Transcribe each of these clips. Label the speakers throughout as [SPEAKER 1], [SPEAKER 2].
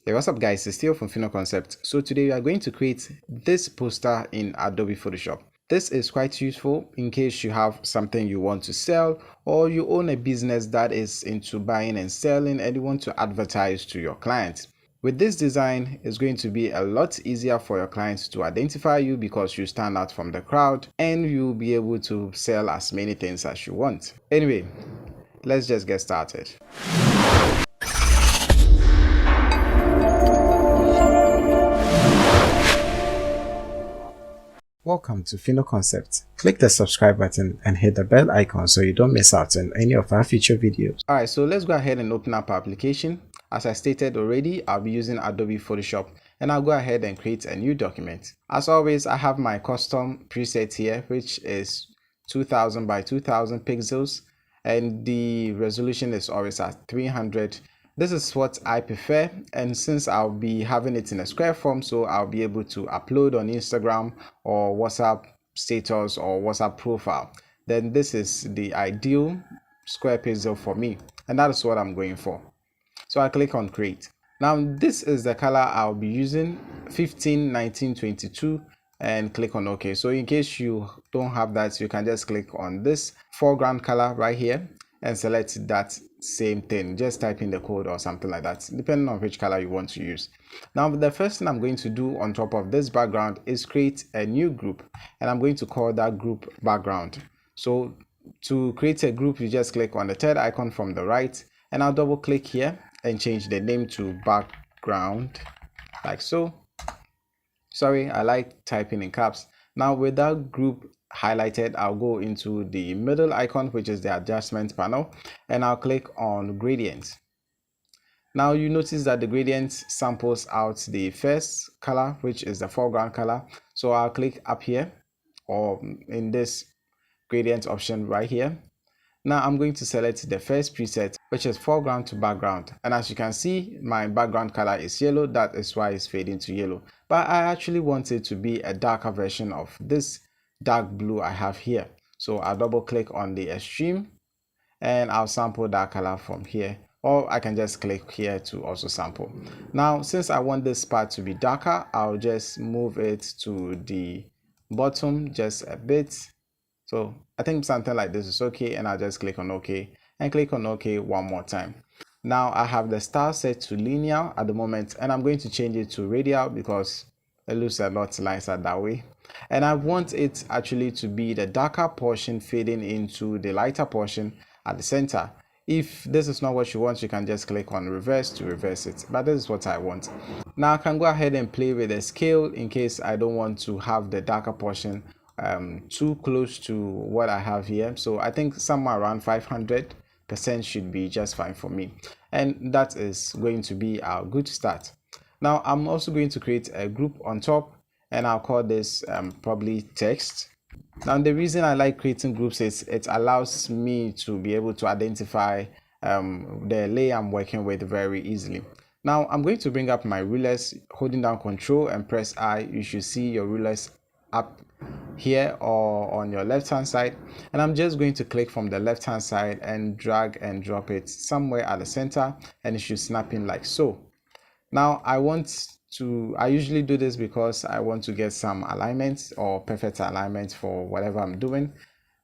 [SPEAKER 1] Hey, what's up guys, it's Theo from Fino Concept. So today we are going to create this poster in Adobe Photoshop. This is quite useful in case you have something you want to sell or you own a business that is into buying and selling and you want to advertise to your clients. With this design, it's going to be a lot easier for your clients to identify you because you stand out from the crowd and you'll be able to sell as many things as you want. Anyway, let's just get started. Welcome to Fino Concept. Click the subscribe button and hit the bell icon so you don't miss out on any of our future videos. Alright, so let's go ahead and open up our application. As I stated already, I'll be using Adobe Photoshop and I'll go ahead and create a new document. As always, I have my custom preset here, which is 2000 by 2000 pixels and the resolution is always at 300. This is what I prefer, and since I'll be having it in a square form, so I'll be able to upload on Instagram or WhatsApp status or WhatsApp profile, then this is the ideal square pixel for me, and that is what I'm going for. So I click on create. Now this is the color I'll be using, 15, 19, 22, and click on OK. So in case you don't have that, you can just click on this foreground color right here and select that same thing. Just type in the code or something like that, depending on which color you want to use. Now the first thing I'm going to do on top of this background is create a new group, and I'm going to call that group background. So to create a group, you just click on the third icon from the right, and I'll double click here and change the name to background, like so. Sorry, I like typing in caps. Now with that group highlighted, I'll go into the middle icon, which is the adjustment panel, and I'll click on gradient. Now you notice that the gradient samples out the first color, which is the foreground color. So I'll click up here or in this gradient option right here. Now I'm going to select the first preset, which is foreground to background, and as you can see, my background color is yellow. That is why it's fading to yellow, but I actually want it to be a darker version of this dark blue I have here. So I'll double click on the extreme and I'll sample that color from here, or I can just click here to also sample. Now since I want this part to be darker, I'll just move it to the bottom just a bit. So I think something like this is okay, and I'll just click on OK and click on OK one more time. Now I have the style set to linear at the moment, and I'm going to change it to radial because it looks a lot nicer that way. And I want it actually to be the darker portion fading into the lighter portion at the center. If this is not what you want, you can just click on reverse to reverse it, but this is what I want. Now I can go ahead and play with the scale in case I don't want to have the darker portion too close to what I have here. So I think somewhere around 500% should be just fine for me, and that is going to be our good start. Now I'm also going to create a group on top, and I'll call this probably text. Now the reason I like creating groups is it allows me to be able to identify the layer I'm working with very easily. Now I'm going to bring up my rulers, holding down Control and press I. You should see your rulers up here or on your left hand side, and I'm just going to click from the left hand side and drag and drop it somewhere at the center, and it should snap in like so. Now I usually do this because I want to get some alignment or perfect alignment for whatever I'm doing.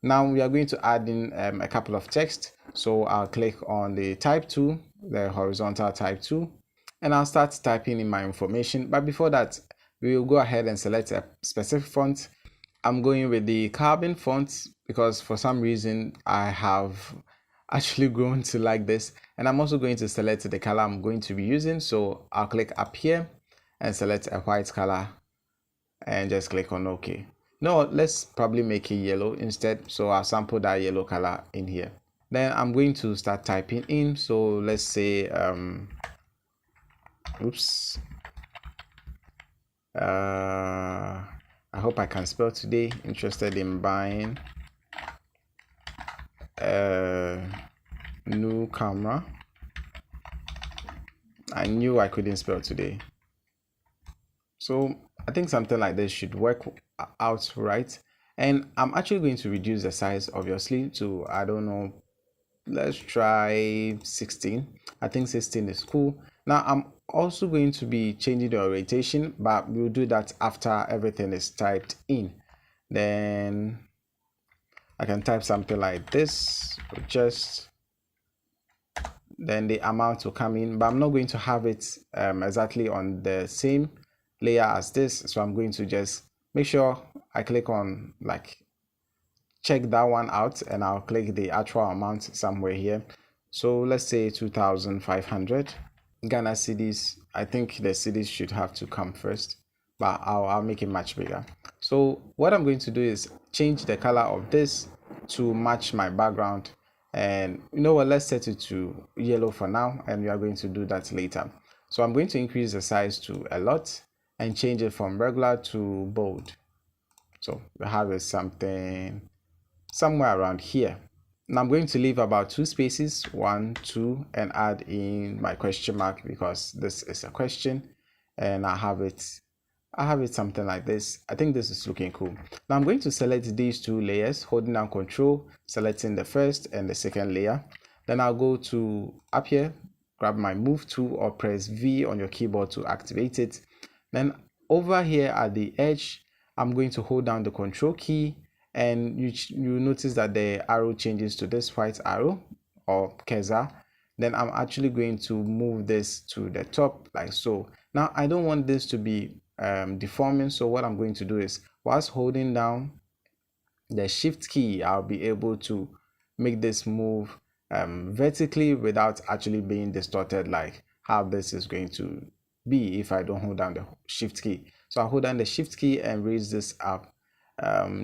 [SPEAKER 1] Now we are going to add in a couple of text, so I'll click on the type tool, the horizontal type tool, and I'll start typing in my information. But before that, we will go ahead and select a specific font. I'm going with the Carbon font because for some reason I have actually grown to like this, and I'm also going to select the color I'm going to be using. So I'll click up here and select a white color and just click on OK. No, let's probably make it yellow instead, so I'll sample that yellow color in here. Then I'm going to start typing in. So let's say I hope I can spell today. Interested in buying a new camera. I knew I couldn't spell today, so I think something like this should work out right. And I'm actually going to reduce the size obviously to, I don't know, let's try 16. I think 16 is cool. Now I'm also going to be changing the orientation, but we'll do that after everything is typed in. Then I can type something like this, just then the amount will come in, but I'm not going to have it exactly on the same layer as this. So I'm going to just make sure I click on, like, check that one out, and I'll click the actual amount somewhere here. So let's say 2,500 Ghana cedis. I think the cedis should have to come first, but I'll make it much bigger. So what I'm going to do is change the color of this to match my background, and you know what, let's set it to yellow for now, and we are going to do that later. So I'm going to increase the size to a lot and change it from regular to bold. So we have it something somewhere around here. Now I'm going to leave about 2 spaces, 1, 2, and add in my question mark because this is a question, and I have it something like this. I think this is looking cool. Now I'm going to select these 2 layers, holding down Control, selecting the first and the second layer. Then I'll go to up here, grab my Move tool, or press V on your keyboard to activate it. Then over here at the edge, I'm going to hold down the Control key, and you notice that the arrow changes to this white arrow or cursor. Then I'm actually going to move this to the top like so. Now I don't want this to be deforming, so what I'm going to do is, whilst holding down the Shift key, I'll be able to make this move vertically without actually being distorted, like how this is going to be if I don't hold down the Shift key. So I'll hold down the Shift key and raise this up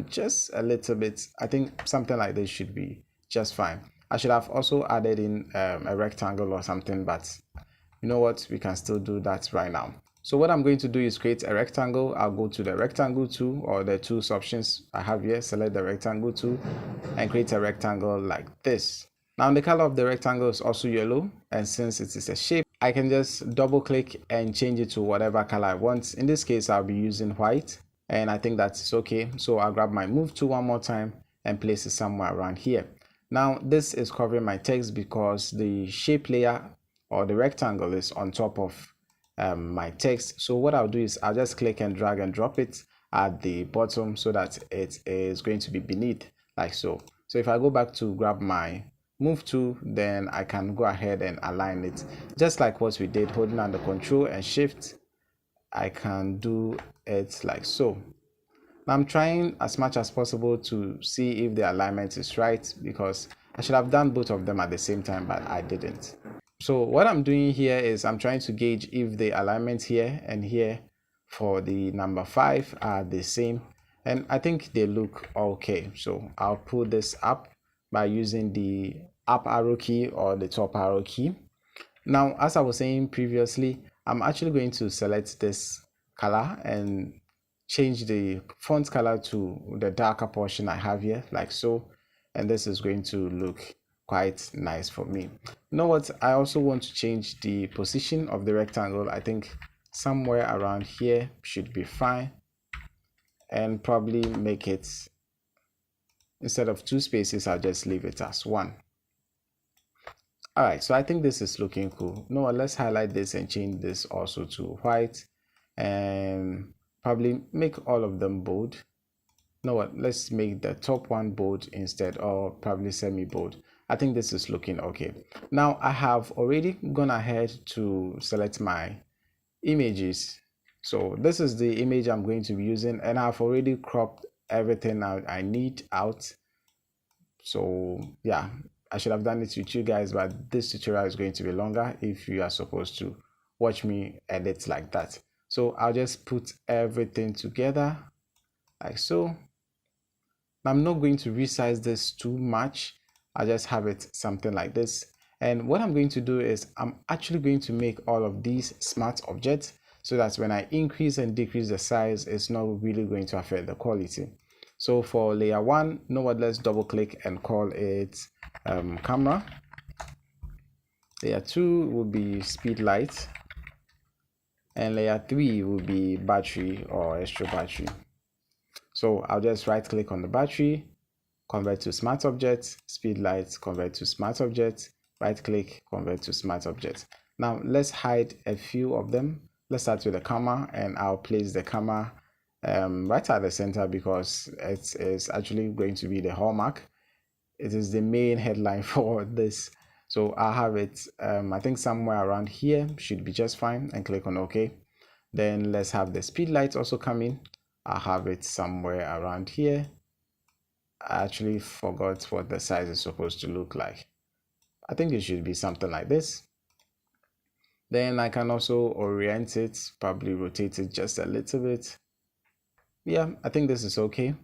[SPEAKER 1] just a little bit. I think something like this should be just fine. I should have also added in a rectangle or something, but you know what, we can still do that right now. So what I'm going to do is create a rectangle. I'll go to the rectangle tool, or the tools options I have here, select the rectangle tool and create a rectangle like this. Now the color of the rectangle is also yellow, and since it is a shape, I can just double click and change it to whatever color I want. In this case, I'll be using white, and I think that's okay. So I'll grab my Move tool one more time and place it somewhere around here. Now this is covering my text because the shape layer or the rectangle is on top of my text. So what I'll do is I'll just click and drag and drop it at the bottom so that it is going to be beneath, like so. So if I go back to grab my Move tool, then I can go ahead and align it just like what we did, holding down the Control and Shift. I can do it like so. Now I'm trying as much as possible to see if the alignment is right, because I should have done both of them at the same time, but I didn't. So what I'm doing here is I'm trying to gauge if the alignment here and here for the number 5 are the same, and I think they look okay. So I'll pull this up by using the up arrow key or the top arrow key. Now, as I was saying previously, I'm actually going to select this color and change the font color to the darker portion I have here, like so, and this is going to look quite nice for me. You know what, I also want to change the position of the rectangle. I think somewhere around here should be fine, and probably make it, instead of 2 spaces, I'll just leave it as 1. All right, so I think this is looking cool. No, let's highlight this and change this also to white, and probably make all of them bold. No, what, let's make the top one bold instead, or probably semi-bold. I think this is looking okay. Now I have already gone ahead to select my images. So this is the image I'm going to be using, and I've already cropped everything I need out. So yeah, I should have done it with you guys, but this tutorial is going to be longer if you are supposed to watch me edit like that. So I'll just put everything together like so. I'm not going to resize this too much. I'll just have it something like this. And what I'm going to do is I'm actually going to make all of these smart objects so that when I increase and decrease the size, it's not really going to affect the quality. So for layer 1, you know what, let's double click and call it camera. Layer 2 will be speed light, and layer 3 will be battery or extra battery. So I'll just right click on the battery, convert to smart object, speed light, convert to smart object, right click, convert to smart object. Now let's hide a few of them. Let's start with the camera, and I'll place the camera right at the center because it is actually going to be the hallmark. It is the main headline for this. So I'll have it, I think somewhere around here should be just fine, and click on OK. Then let's have the speed lights also come in. I'll have it somewhere around here. I actually forgot what the size is supposed to look like. I think it should be something like this. Then I can also orient it, probably rotate it just a little bit. Yeah, I think this is okay.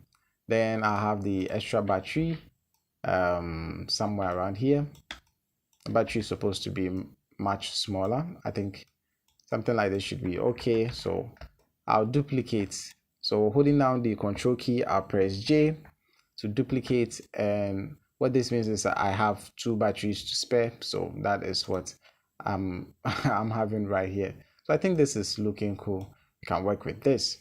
[SPEAKER 1] Then I have the extra battery somewhere around here. The battery is supposed to be much smaller. I think something like this should be okay. So I'll duplicate. So holding down the control key, I'll press J to duplicate, and what this means is that I have 2 batteries to spare. So that is what I'm having right here. So I think this is looking cool. You can work with this.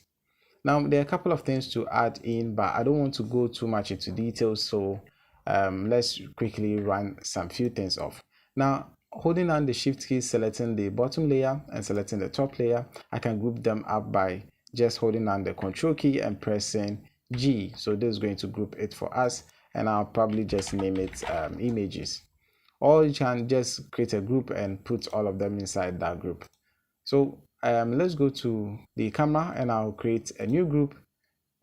[SPEAKER 1] Now there are a couple of things to add in, but I don't want to go too much into details, so let's quickly run some few things off. Now holding down the shift key, selecting the bottom layer and selecting the top layer, I can group them up by just holding down the control key and pressing G. So this is going to group it for us, and I'll probably just name it images, or you can just create a group and put all of them inside that group. So let's go to the camera, and I'll create a new group,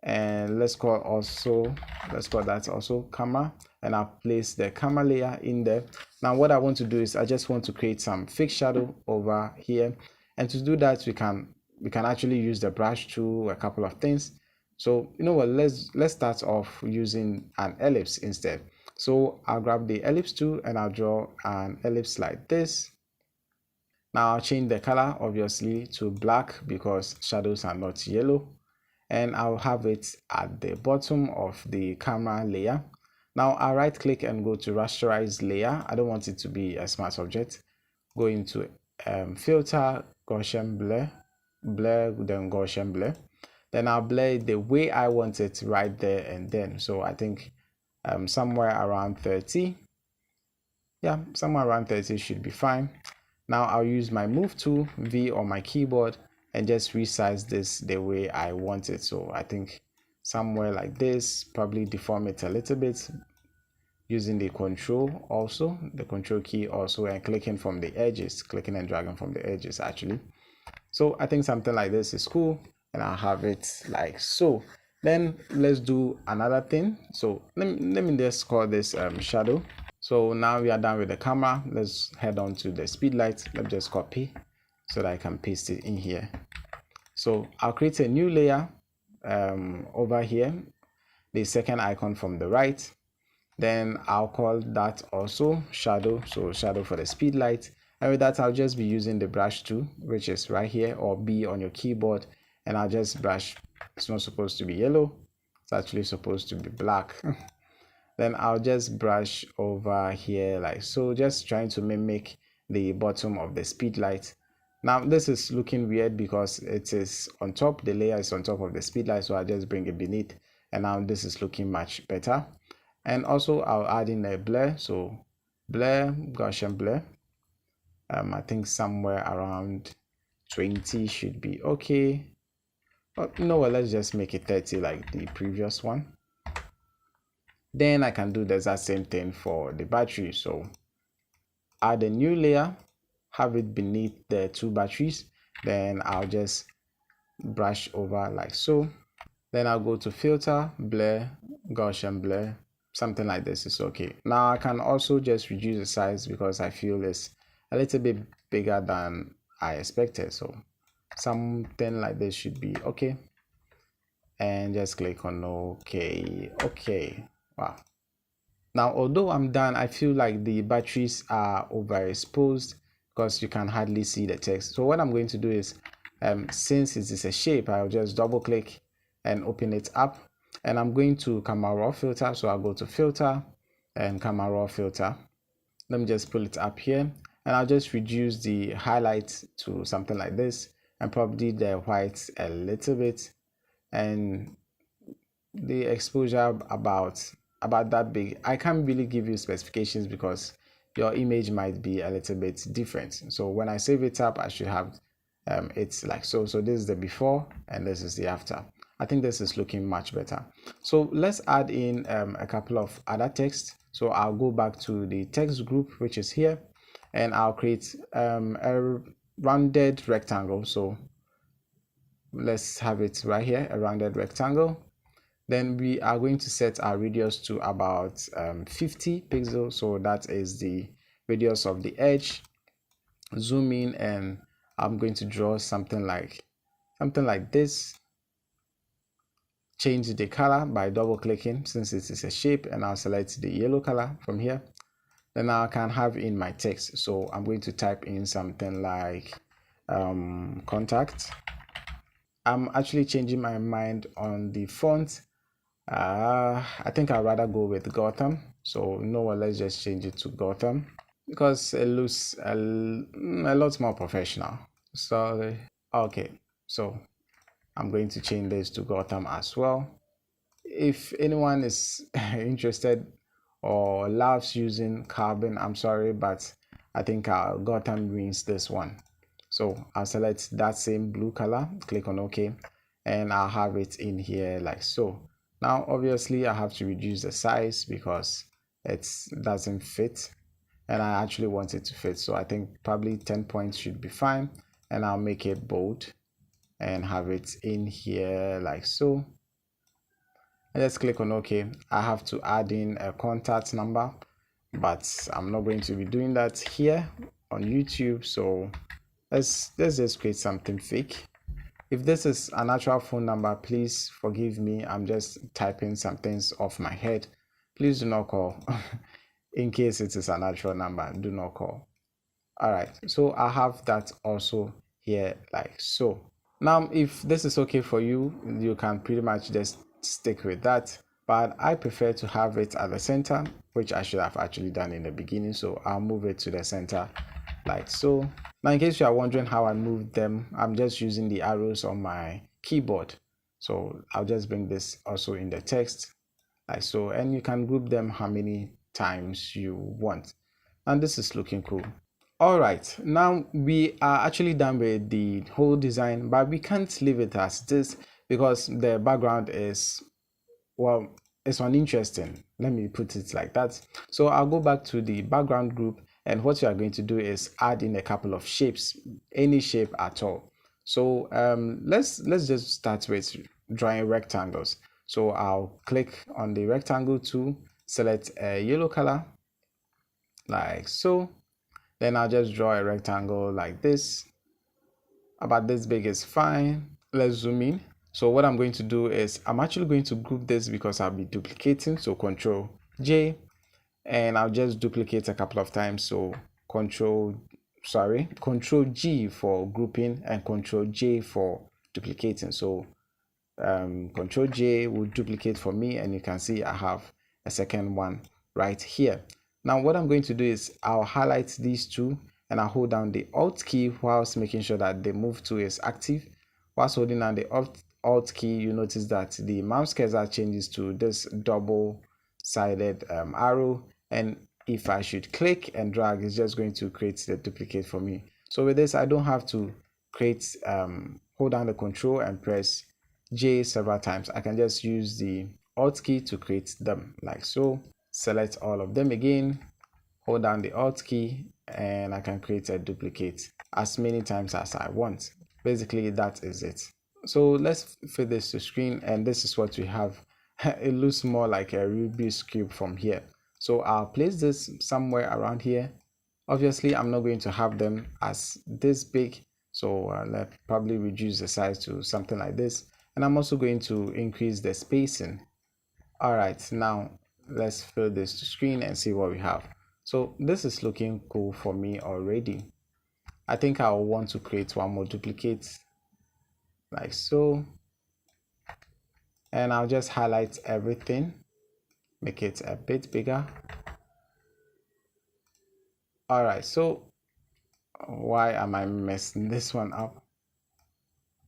[SPEAKER 1] and let's call that also camera, and I'll place the camera layer in there. Now what I want to do is I just want to create some fixed shadow over here, and to do that we can actually use the brush tool, a couple of things. So you know what, let's start off using an ellipse instead. So I'll grab the ellipse tool and I'll draw an ellipse like this. Now I'll change the color obviously to black because shadows are not yellow, and I'll have it at the bottom of the camera layer. Now I'll right click and go to rasterize layer. I don't want it to be a smart object. Go into filter, Gaussian blur, then Gaussian blur. Then I'll blur it the way I want it right there and then. So I think somewhere around 30. Yeah, somewhere around 30 should be fine. Now I'll use my move tool, V on my keyboard, and just resize this the way I want it. So I think somewhere like this, probably deform it a little bit using the control key also, and clicking from the edges, clicking and dragging from the edges actually. So I think something like this is cool, and I'll have it like so. Then let's do another thing. So let me just call this shadow. So now we are done with the camera. Let's head on to the speed light. Let me just copy so that I can paste it in here. So I'll create a new layer over here, the second icon from the right. Then I'll call that also shadow, so shadow for the speed light. And with that, I'll just be using the brush tool, which is right here, or B on your keyboard, and I'll just brush. It's not supposed to be yellow, it's actually supposed to be black. Then I'll just brush over here like so, just trying to mimic the bottom of the speed light. Now this is looking weird because it is on top, the layer is on top of the speed light, so I'll just bring it beneath, and now this is looking much better. And also I'll add in a blur, so blur, Gaussian blur. I think somewhere around 20 should be okay. But you know what, let's just make it 30 like the previous one. Then I can do the exact same thing for the battery. So add a new layer, have it beneath the 2 batteries. Then I'll just brush over like so. Then I'll go to filter, blur, Gaussian blur. Something like this is okay. Now I can also just reduce the size because I feel it's a little bit bigger than I expected. So something like this should be okay. And just click on OK. Okay. Wow. Now, although I'm done, I feel like the batteries are overexposed because you can hardly see the text. So what I'm going to do is, since it is a shape, I'll just double click and open it up. And I'm going to camera raw filter. So I'll go to filter and camera raw filter. Let me just pull it up here, and I'll just reduce the highlight to something like this, and probably the whites a little bit, and the exposure about that big. I can't really give you specifications because your image might be a little bit different. So when I save it up, I should have it's like so. So this is the before and this is the after. I think this is looking much better. So let's add in a couple of other text. So I'll go back to the text group, which is here, and I'll create a rounded rectangle. So let's have it right here, a rounded rectangle. Then we are going to set our radius to about 50 pixels. So that is the radius of the edge. Zoom in and I'm going to draw something like this. Change the color by double clicking since it is a shape, and I'll select the yellow color from here. Then I can have in my text. So I'm going to type in something like contact. I'm actually changing my mind on the font. I think I'd rather go with Gotham. So you know what, let's just change it to Gotham because it looks a lot more professional. So okay, so I'm going to change this to Gotham as well. If anyone is interested or loves using carbon, I'm sorry, but I think Gotham wins this one. So I'll select that same blue color, click on OK, and I'll have it in here like so. Now obviously I have to reduce the size because it doesn't fit, and I actually want it to fit. So I think probably 10 points should be fine, and I'll make it bold and have it in here like so. And let's click on OK. I have to add in a contact number, but I'm not going to be doing that here on YouTube. So let's just create something fake. If this is an actual phone number, please forgive me. I'm just typing some things off my head. Please do not call. In case it is an actual number, do not call. All right, so I have that also here like so. Now if this is okay for you, you can pretty much just stick with that, but I prefer to have it at the center, which I should have actually done in the beginning. So I'll move it to the center like so. Now in case you are wondering how I moved them, I'm just using the arrows on my keyboard. So I'll just bring this also in the text like so, and you can group them how many times you want. And this is looking cool. All right, now we are actually done with the whole design, but we can't leave it as this because the background is, well, it's uninteresting. Let me put it like that. So I'll go back to the background group, and what you are going to do is add in a couple of shapes, any shape at all. So let's just start with drawing rectangles. So I'll click on the rectangle tool, select a yellow color like so. Then I'll just draw a rectangle like this. About this big is fine. Let's zoom in. So what I'm going to do is I'm actually going to group this because I'll be duplicating. So Control J, and I'll just duplicate a couple of times. So Control G for grouping and Control J for duplicating. So Control J will duplicate for me, and you can see I have a second one right here. Now what I'm going to do is I'll highlight these two, and I'll hold down the Alt key whilst making sure that the move tool is active. Whilst holding down the Alt key, you notice that the mouse cursor changes to this double-sided arrow, and if I should click and drag, it's just going to create the duplicate for me. So with this, I don't have to create hold down the Control and press J several times. I can just use the Alt key to create them like so. Select all of them again, hold down the Alt key, and I can create a duplicate as many times as I want. Basically, that is it. So let's fit this to screen, and this is what we have. It looks more like a Rubik's cube from here. So I'll place this somewhere around here. Obviously, I'm not going to have them as this big, so let's probably reduce the size to something like this. And I'm also going to increase the spacing. All right, now let's fill this to screen and see what we have. So this is looking cool for me already. I think I'll want to create one more duplicate like so, and I'll just highlight everything, make it a bit bigger. All right, so why am I messing this one up?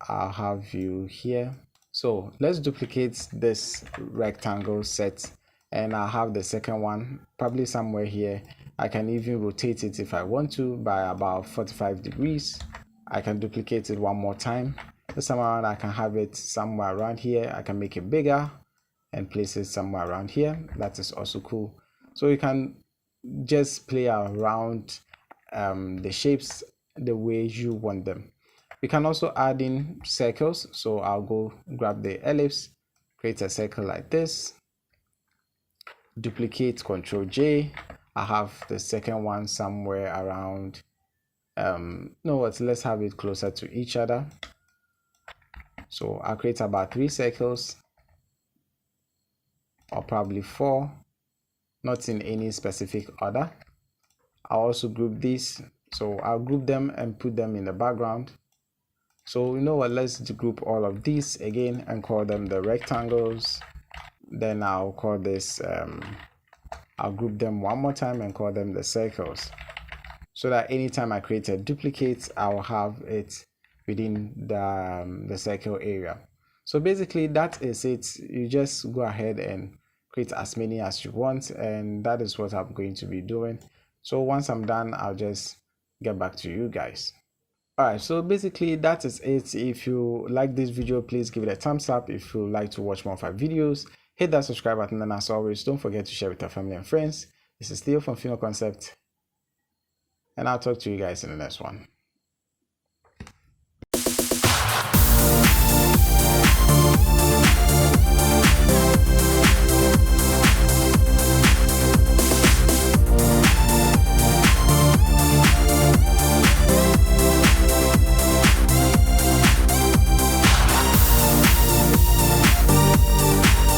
[SPEAKER 1] I'll have you here. So let's duplicate this rectangle set and I'll have the second one probably somewhere here. I can even rotate it if I want to by about 45 degrees. I can duplicate it one more time. This time around I can have it somewhere around here. I can make it bigger and place it somewhere around here. That is also cool. So you can just play around the shapes the way you want them. We can also add in circles. So I'll go grab the ellipse, create a circle like this, duplicate, Ctrl J. I have the second one somewhere around no what, let's have it closer to each other. So I'll create about 3 circles or probably 4, not in any specific order. I'll also group these, so I'll group them and put them in the background. So you know what, let's group all of these again and call them the rectangles. Then I'll call this I'll group them one more time and call them the circles, so that anytime I create a duplicate, I'll have it within the circle area. So basically that is it. You just go ahead and create as many as you want, and that is what I'm going to be doing. So once I'm done, I'll just get back to you guys. Alright, so basically that is it. If you like this video, please give it a thumbs up. If you like to watch more of our videos, hit that subscribe button, and as always, don't forget to share with your family and friends. This is Theo from Final Concept, and I'll talk to you guys in the next one.